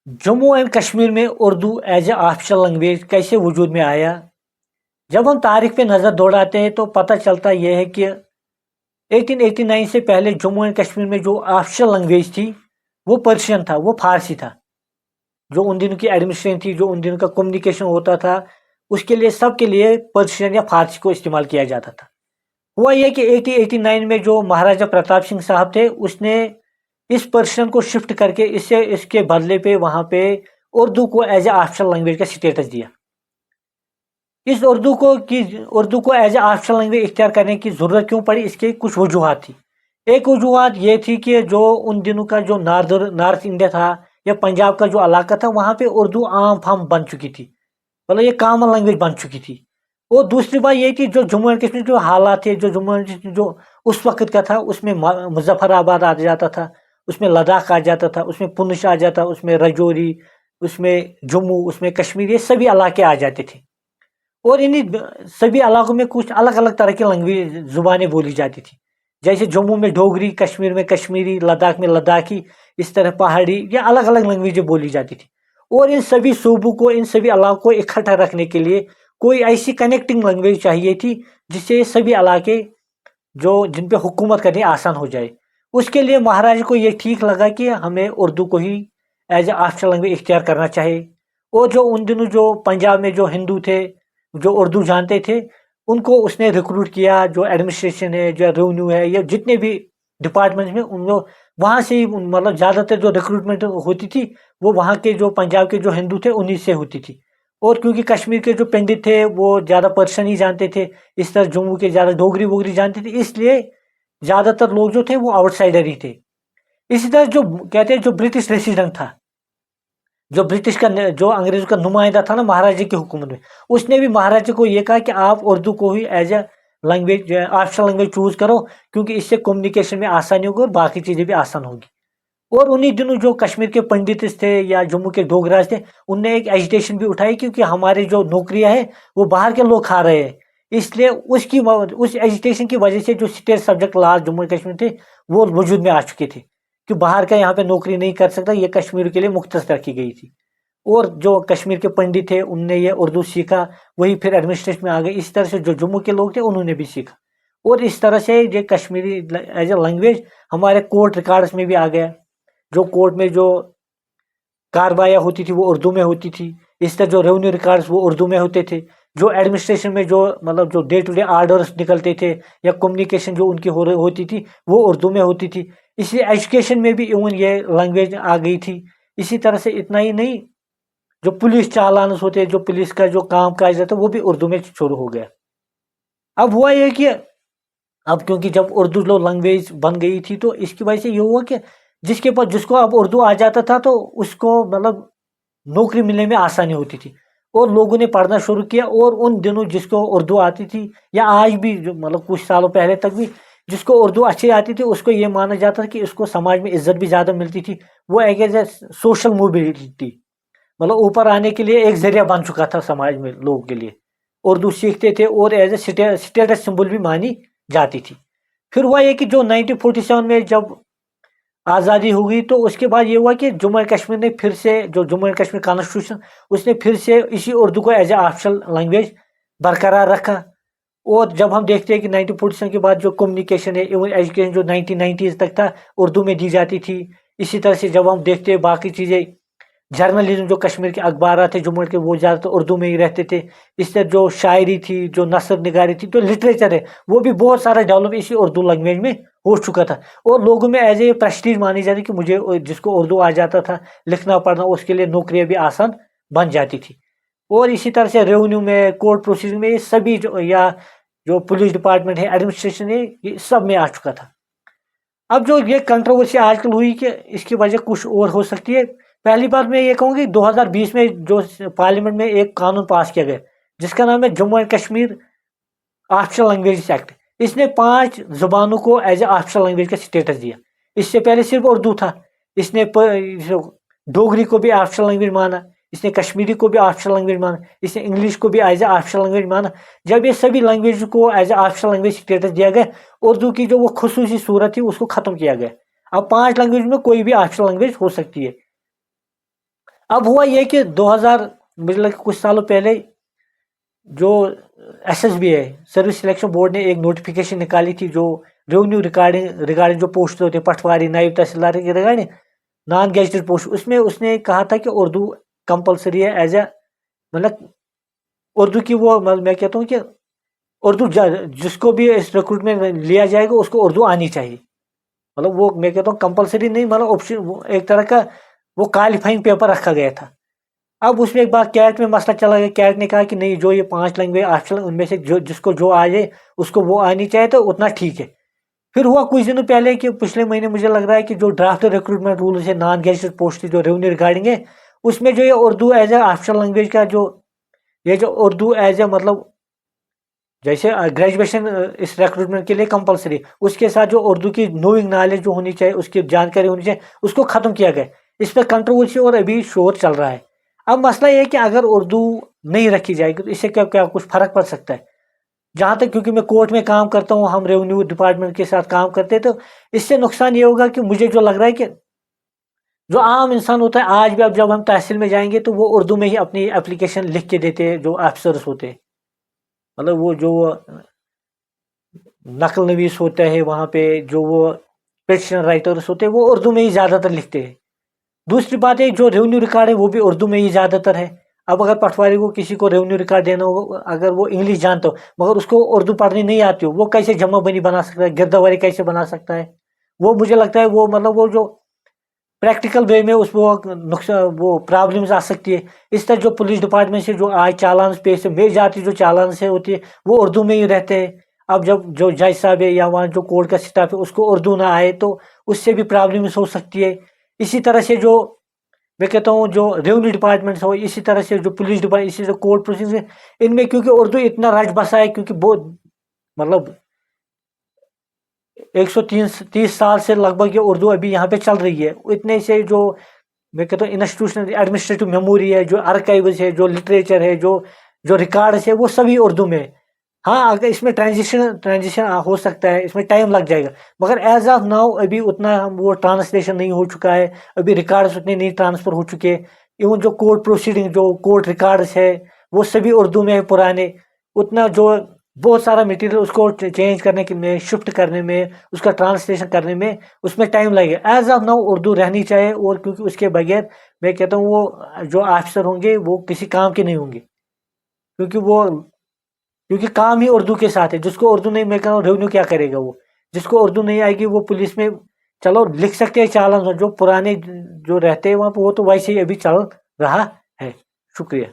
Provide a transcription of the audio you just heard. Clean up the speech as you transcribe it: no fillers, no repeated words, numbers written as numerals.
Jammu and Kashmir में Urdu as a official language कैसे वजूद में आया। जब हम तारीख पे नज़र दौड़ाते हैं तो पता चलता यह है कि 1889 से पहले जम्मू एंड कश्मीर में जो ऑफिशियल लैंग्वेज थी वो पर्शियन था, वो फारसी था। जो उन दिनों की एडमिनिस्ट्रेशन थी, जो उन दिनों का कम्युनिकेशन होता था, उसके लिए सबके लिए पर्शियन या फारसी को इस्तेमाल किया जाता था। हुआ यह कि 1889 में जो महाराजा प्रताप सिंह साहब थे उसने इस पर्शियन को शिफ्ट करके इसके बदले पे वहां पे उर्दू को एज ए ऑफिशियल लैंग्वेज का स्टेटस दिया। इस उर्दू को एज ए ऑफिशियल लैंग्वेज इख्तियार करने की ज़रूरत क्यों पड़ी, इसके कुछ वजूहत थी। एक वजूहत ये थी कि जो उन दिनों का जो नॉर्थ इंडिया था या पंजाब का जो इलाका था वहाँ पे उर्दू आम फाम बन चुकी थी, मतलब ये कॉमन लैंग्वेज बन चुकी थी। और दूसरी बात ये थी जो जम्मू एंड कश्मीर जो हालात थे, जो जम्मू एंड कश्मीर जो उस वक्त का था, उसमें मुजफ्फराबाद आ जाता था, उसमें लद्दाख आ जाता था, उसमें पुंछ आ जाता, उसमें रजौरी, उसमें जम्मू, उसमें कश्मीर, ये सभी इलाके आ जाते थे। और इन्हीं सभी इलाकों में कुछ अलग अलग तरह की लैंग्वेज जुबानें बोली जाती थी। जैसे जम्मू में डोगरी, कश्मीर में कश्मीरी, लद्दाख में लद्दाखी, इस तरह पहाड़ी या अलग अलग लैंग्वेजें बोली जाती थी। और इन सभी सूबों को, इन सभी इलाकों को इकट्ठा रखने के लिए कोई ऐसी कनेक्टिंग लैंग्वेज चाहिए थी जिससे सभी इलाके जो जिन पे हुकूमत करनी आसान हो जाए। उसके लिए महाराजा को ये ठीक लगा कि हमें उर्दू को ही एज ए ऑफिशियल लैंग्वेज इख्तियार करना चाहिए। और जो उन दिनों जो पंजाब में जो हिंदू थे, जो उर्दू जानते थे, उनको उसने रिक्रूट किया। जो एडमिनिस्ट्रेशन है, जो रेवेन्यू है, या जितने भी डिपार्टमेंट्स में उनको वहाँ से ही मतलब ज़्यादातर जो रिक्रूटमेंट होती थी वो वहाँ के जो पंजाब के जो हिंदू थे उन्हीं से होती थी। और क्योंकि कश्मीर के जो पंडित थे वो ज़्यादा पर्शियन ही जानते थे, इस तरह जम्मू के ज़्यादा डोगरी वोगरी जानते थे, इसलिए ज़्यादातर लोग जो थे वो आउटसाइडर ही थे। इसी तरह जो कहते हैं जो ब्रिटिश रेसिडेंट था, जो ब्रिटिश का जो अंग्रेजों का नुमाइंदा था ना महाराजा की हुकूमत में, उसने भी महाराजा को ये कहा कि आप उर्दू को ही as a language, official language choose करो, क्योंकि इससे कम्युनिकेशन में आसानी होगी और बाकी चीज़ें भी आसान होगी। और उन्हीं दिनों जो कश्मीर के पंडित थे या जम्मू के डोगराज थे, उनने एक एजिटेशन भी उठाई, क्योंकि हमारे जो नौकरियां हैं वो बाहर के लोग खा रहे हैं। इसलिए उस एजिटेशन की वजह से जो state subject law Jammu Kashmir थे वो वजूद में आ चुके थे कि बाहर का यहाँ पे नौकरी नहीं कर सकता, ये कश्मीर के लिए मुख्तस रखी गई थी। और जो कश्मीर के पंडित थे उनने ये उर्दू सीखा, वही फिर एडमिनिस्ट्रेशन में आ गए। इस तरह से जो जम्मू के लोग थे उन्होंने भी सीखा, और इस तरह से ये कश्मीरी एज ए लैंग्वेज हमारे कोर्ट रिकॉर्ड्स में भी आ गया। जो कोर्ट में जो कार्रवाइयाँ होती थी वो उर्दू में होती थी। इस तरह जो रेवेन्यू रिकॉर्ड्स वो उर्दू में होते थे। जो एडमिनिस्ट्रेशन में जो मतलब जो डे टू डे ऑर्डर्स निकलते थे या कम्युनिकेशन जो उनकी होती थी वो उर्दू में होती थी। इसी एजुकेशन में भी इवन ये लैंग्वेज आ गई थी। इसी तरह से इतना ही नहीं, जो पुलिस चालान होते हैं, जो पुलिस का जो काम काज रहता है वो भी उर्दू में शुरू हो गया। अब हुआ ये कि अब क्योंकि जब उर्दू लो लैंग्वेज बन गई थी तो इसकी वजह से ये हुआ कि जिसके पास जिसको अब उर्दू आ जाता था तो उसको मतलब नौकरी मिलने में आसानी होती थी, और लोगों ने पढ़ना शुरू किया। और उन दिनों जिसको उर्दू आती थी या आज भी जो मतलब कुछ सालों पहले तक भी जिसको उर्दू अच्छी आती थी उसको ये माना जाता था कि उसको समाज में इज्जत भी ज़्यादा मिलती थी। वो एक एज ए सोशल मोबिलिटी, मतलब ऊपर आने के लिए एक जरिया बन चुका था समाज में लोगों के लिए। उर्दू सीखते थे और एज ए स्टेटस सिंबल भी मानी जाती थी। फिर हुआ ये कि जो 1947 में जब आज़ादी हो गई तो उसके बाद ये हुआ कि जम्मू एंड कश्मीर ने फिर से जो जम्मू एंड कश्मीर कॉन्स्टिट्यूशन उसने फिर से इसी उर्दू को एज ए ऑफिशियल लैंग्वेज बरकरार रखा। और जब हम देखते हैं कि 1947 के बाद जो कम्युनिकेशन है, इवन एजुकेशन जो 1990s तक था उर्दू में दी जाती थी। इसी तरह से जब हम देखते हैं बाकी चीज़ें, जर्नलिज्म जो कश्मीर के अखबार थे जम्मू के वो ज़्यादातर उर्दू में ही रहते थे। इससे जो शायरी थी, जो नसर निगारी थी, जो लिटरेचर है वो भी बहुत सारा डेवलप इसी उर्दू लैंग्वेज में हो चुका था। और लोगों में एज ए प्रेस्टीज मानी जाती कि मुझे जिसको उर्दू आ जाता था लिखना पढ़ना उसके लिए नौकरियाँ भी आसान बन जाती थी। और इसी तरह से रेवेन्यू में, कोर्ट प्रोसीजर में, ये सभी या जो पुलिस डिपार्टमेंट है, एडमिनिस्ट्रेशन है, ये सब में आ चुका था। अब जो ये कंट्रोवर्सी आजकल हुई कि इसकी वजह कुछ और हो सकती है। पहली बात मैं ये कहूँगी 2020 में जो पार्लियामेंट में एक कानून पास किया गया जिसका नाम है Jammu and Kashmir official language act. इसने 5 जुबानों को एज ए ऑफिशियल लैंग्वेज का स्टेटस दिया। इससे पहले सिर्फ उर्दू था, इसने डोगरी को भी ऑफिशियल लैंग्वेज माना, इसने कश्मीरी को भी ऑफिशियल लैंग्वेज माना, इसने इंग्लिश को भी एज ए ऑफिशियल लैंग्वेज माना। जब ये सभी लैंग्वेज को as a official language status दिया गया, उर्दू की जो वो खुसूसी सूरत थी उसको ख़त्म किया गया। अब 5 लैंग्वेज में कोई भी ऑफिशियल लैंग्वेज हो सकती है। اب ہوا یہ کہ 2000 مجھے لگتا کچھ سالوں پہلے جو SSB ہے سروس سلیکشن بورڈ نے ایک نوٹیفیکیشن نکالی تھی جو ریونیو ریگارڈنگ جو پوسٹ ہوتے پٹواری نائب تحصیلدار کے ریگارڈنگ نان گیزٹڈ پوسٹ، اس میں کہا تھا کہ اردو کمپلسری ہے ایز اے مطلب اردو کی وہ میں کہتا ہوں کہ اردو جس کو بھی اس ریکروٹ میں لیا جائے گا اس کو اردو آنی چاہیے، مطلب وہ میں کہتا ہوں کمپلسری نہیں، مطلب آپشن ایک طرح کا وہ کوالیفائنگ پیپر رکھا گیا تھا۔ اب اس میں ایک بار کیٹ میں مسئلہ چلا گیا، کیٹ نے کہا کہ نہیں جو یہ 5 لینگویج آپشنل ان میں سے جس کو جو آ جائے اس کو وہ آنی چاہیے تو اتنا ٹھیک ہے۔ پھر ہوا کچھ دنوں پہلے کہ پچھلے مہینے مجھے لگ رہا ہے کہ جو ڈرافٹ ریکروٹمنٹ رولز ہے نان گیزٹڈ پوسٹ جو ریونیو ریگارڈنگ ہے اس میں جو یہ Urdu as a optional language کا جو اردو ایز اے مطلب جیسے گریجویشن اس ریکروٹمنٹ کے لیے کمپلسری، اس کے ساتھ جو اردو کی نوئنگ نالج جو ہونی چاہیے اس کی جانکاری ہونی چاہیے اس کو ختم کیا گیا۔ اس پہ کنٹروورسی اور ابھی شور چل رہا ہے۔ اب مسئلہ یہ ہے کہ اگر اردو نہیں رکھی جائے گی تو اس سے کیا کچھ فرق پڑ سکتا ہے؟ جہاں تک کیونکہ میں کورٹ میں کام کرتا ہوں، ہم ریونیو ڈپارٹمنٹ کے ساتھ کام کرتے ہیں، تو اس سے نقصان یہ ہوگا کہ مجھے جو لگ رہا ہے کہ جو عام انسان ہوتا ہے آج بھی اب جب ہم تحصیل میں جائیں گے تو وہ اردو میں ہی اپنی اپلیکیشن لکھ کے دیتے ہیں جو آفیسرس ہوتے ہیں، مطلب وہ جو نقل نویس ہوتا ہے وہاں پہ جو وہ پیٹیشن رائٹرس ہوتے ہیں وہ اردو میں ہی زیادہ تر لکھتے ہیں۔ دوسری بات ہے جو ریونیو ریکارڈ ہے وہ بھی اردو میں ہی زیادہ تر ہے۔ اب اگر پٹواری کو کسی کو ریونیو ریکارڈ دینا ہو اگر وہ انگلش جانتا ہو مگر اس کو اردو پڑھنی نہیں آتی ہو، وہ کیسے جمع بندی بنا سکتا ہے، گردواری کیسے بنا سکتا ہے؟ وہ مجھے لگتا ہے وہ مطلب وہ جو پریکٹیکل وے میں اس وہ نقصان وہ پرابلمز آ سکتی ہے۔ اس طرح جو پولیس ڈپارٹمنٹ سے جو آج چالانس پیش ہے میری جاتی جو چالانس ہے ہوتی ہے وہ اردو میں ہی رہتے ہیں۔ اب جب جو جج صاحب ہے یا وہاں جو کورٹ کا سٹاف ہے اس کو اردو نہ آئے تو اس سے بھی پرابلمز ہو سکتی ہے۔ اسی طرح سے جو میں کہتا ہوں جو ریونیو ڈپارٹمنٹس ہو، اسی طرح سے جو پولیس ڈپارٹمنٹ، اسی طرح کورٹ پروسیس ہے، ان میں کیونکہ اردو اتنا رچ بسا ہے کیونکہ بہت مطلب 130 سال سے لگ بھگ یہ اردو ابھی یہاں پہ چل رہی ہے، اتنے سے جو میں کہتا ہوں انسٹیٹیوشنل ایڈمنسٹریٹو میموری ہے، جو ارکائیوز ہے، جو لٹریچر ہے، جو ریکارڈس ہے وہ سبھی اردو میں ہے۔ ہاں اگر اس میں ٹرانزیشن ہو سکتا ہے، اس میں ٹائم لگ جائے گا، مگر ایز آف ناؤ ابھی اتنا وہ ٹرانسلیشن نہیں ہو چکا ہے، ابھی ریکارڈس اتنے نہیں ٹرانسفر ہو چکے۔ ایون جو کورٹ پروسیڈنگ جو کورٹ ریکارڈس ہے وہ سبھی اردو میں ہے پرانے، اتنا جو بہت سارا مٹیریل اس کو چینج کرنے میں، شفٹ کرنے میں، اس کا ٹرانسلیشن کرنے میں اس میں ٹائم لگے گا۔ ایز آف ناؤ اردو رہنی چاہیے، اور کیونکہ اس کے بغیر میں کہتا ہوں وہ جو آفیسر ہوں گے وہ کسی کام کے نہیں ہوں گے، کیونکہ کام ہی اردو کے ساتھ ہے۔ جس کو اردو نہیں، میں کہہ رہا ہوں ریونیو کیا کرے گا، وہ جس کو اردو نہیں آئے گی وہ پولیس میں چلو لکھ سکتے ہیں چالان، جو پرانے جو رہتے ہیں وہاں پہ وہ تو ویسے ہی ابھی چل رہا ہے۔ شکریہ۔